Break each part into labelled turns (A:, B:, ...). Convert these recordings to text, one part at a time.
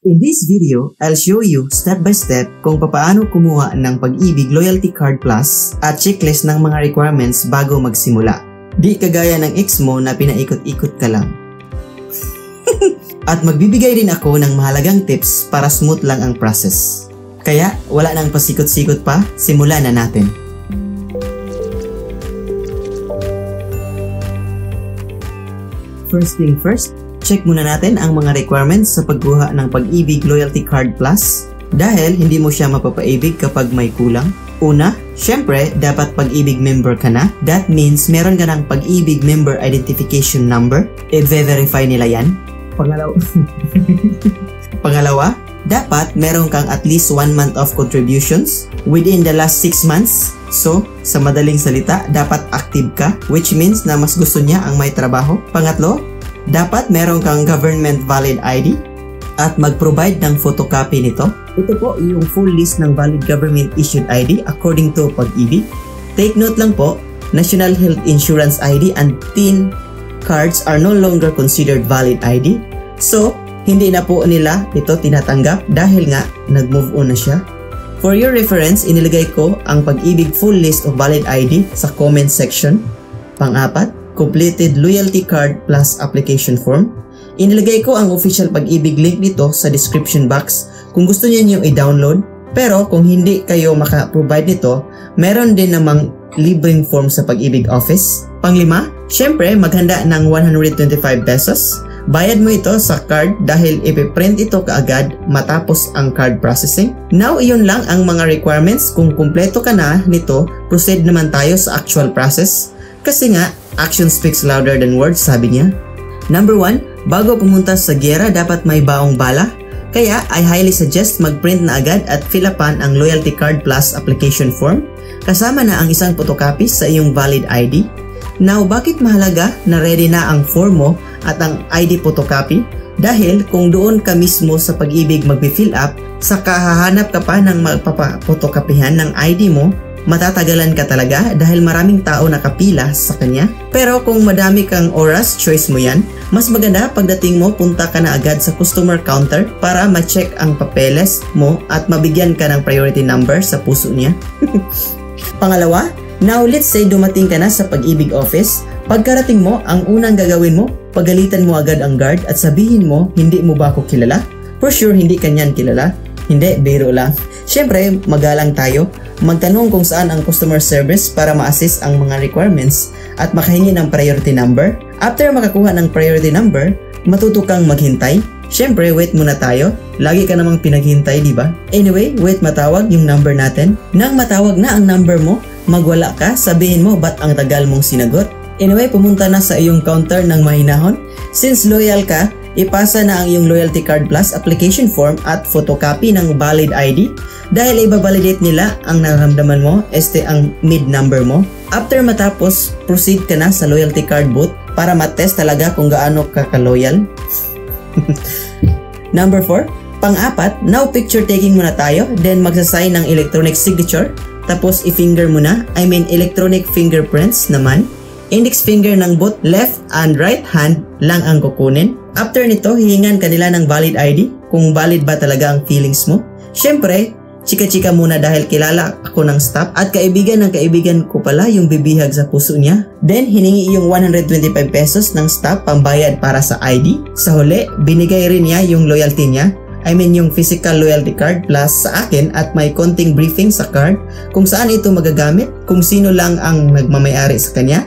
A: In this video, I'll show you step by step kung paano kumuha ng Pag-ibig Loyalty Card Plus at checklist ng mga requirements bago magsimula. Di kagaya ng ex mo na pinaikot-ikot ka lang. At magbibigay din ako ng mahalagang tips para smooth lang ang process. Kaya wala nang pasikot-sikot pa, simulan na natin. First thing first, check muna natin ang mga requirements sa pagkuha ng Pag-ibig Loyalty Card Plus dahil hindi mo siya mapapaibig kapag may kulang. Una, syempre, dapat Pag-ibig member ka na. That means meron ka ng Pag-ibig member identification number. I-verify nila yan. Pangalawa, dapat meron kang at least 1 month of contributions within the last 6 months. So, sa madaling salita, dapat active ka, which means na mas gusto niya ang may trabaho. Pangatlo, dapat meron kang government valid ID at mag-provide ng photocopy nito. Ito po yung full list ng valid government issued ID according to Pag-ibig. Take note lang po, National Health Insurance ID and TIN cards are no longer considered valid ID. So, hindi na po nila ito tinatanggap dahil nga nag-move on na siya. For your reference, inilagay ko ang Pag-ibig full list of valid ID sa comment section. Pang-apat, completed Loyalty Card Plus application form. Inilagay ko ang official Pag-ibig link nito sa description box kung gusto niyo i-download. Pero kung hindi kayo maka-provide nito, meron din namang libreng form sa Pag-ibig office. Panglima, syempre maghanda ng 125 pesos. Bayad mo ito sa card dahil ipiprint ito kaagad matapos ang card processing. Now, iyon lang ang mga requirements. Kung kumpleto ka na nito, proceed naman tayo sa actual process. Kasi nga, action speaks louder than words, sabi niya. Number 1, bago pumunta sa giyera, dapat may baong bala. Kaya, I highly suggest mag-print na agad at fill upan ang Loyalty Card Plus application form. Kasama na ang isang photocopy sa iyong valid ID. Now, bakit mahalaga na ready na ang form mo at ang ID photocopy? Dahil kung doon ka mismo sa Pag-ibig mag-fill up, saka hahanap ka pa ng magpapapotokopyahan ng ID mo, matatagalan ka talaga dahil maraming tao nakapila sa kanya. Pero kung madami kang oras, choice mo yan. Mas maganda pagdating mo, punta ka na agad sa customer counter para ma-check ang papeles mo at mabigyan ka ng priority number sa puso niya. Pangalawa, now let's say dumating ka na sa Pag-ibig office. Pagkarating mo, ang unang gagawin mo, pagalitan mo agad ang guard at sabihin mo, hindi mo ba ako kilala? For sure, hindi kanyan kilala. Hindi, biro lang. Siyempre, magalang tayo. Magtanong kung saan ang customer service para ma-assist ang mga requirements at makahingi ng priority number. After makakuha ng priority number, matuto kang maghintay. Siyempre, wait muna tayo. Lagi ka namang pinaghintay, di ba? Anyway, wait matawag yung number natin. Nang matawag na ang number mo, magwala ka, sabihin mo ba't ang tagal mong sinagot. Anyway, pumunta na sa iyong counter ng mahinahon. Since loyal ka, ipasa na ang iyong Loyalty Card Plus application form at photocopy ng valid ID dahil ibabalidate nila ang nararamdaman mo, ang mid number mo. After matapos, proceed ka na sa Loyalty Card booth para matest talaga kung gaano ka ka-loyal. Number 4, pang-apat, now picture taking muna tayo, then magsasign ng electronic signature, tapos i-finger mo na, electronic fingerprints naman. Index finger ng both left and right hand lang ang kukunin. After nito, hihingan kanila ng valid ID kung valid ba talaga ang feelings mo. Siyempre, chika-chika muna dahil kilala ako ng staff at kaibigan ng kaibigan ko pala yung bibihag sa puso niya. Then, hiningi yung 125 pesos ng staff pambayad para sa ID. Sa huli, binigay rin niya yung loyalty niya. Yung physical loyalty card plus sa akin at may konting briefing sa card kung saan ito magagamit, kung sino lang ang nagmamayari sa kanya.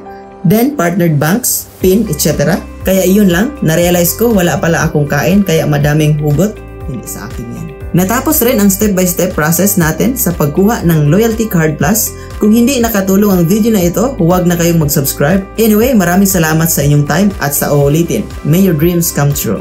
A: Then, partnered banks, PIN, etc. Kaya iyon lang, na-realize ko wala pala akong kain kaya madaming hugot. Hindi sa akin yan. Natapos rin ang step-by-step process natin sa pagkuha ng Loyalty Card Plus. Kung hindi nakatulong ang video na ito, huwag na kayong mag-subscribe. Anyway, maraming salamat sa inyong time at sa uulitin. May your dreams come true.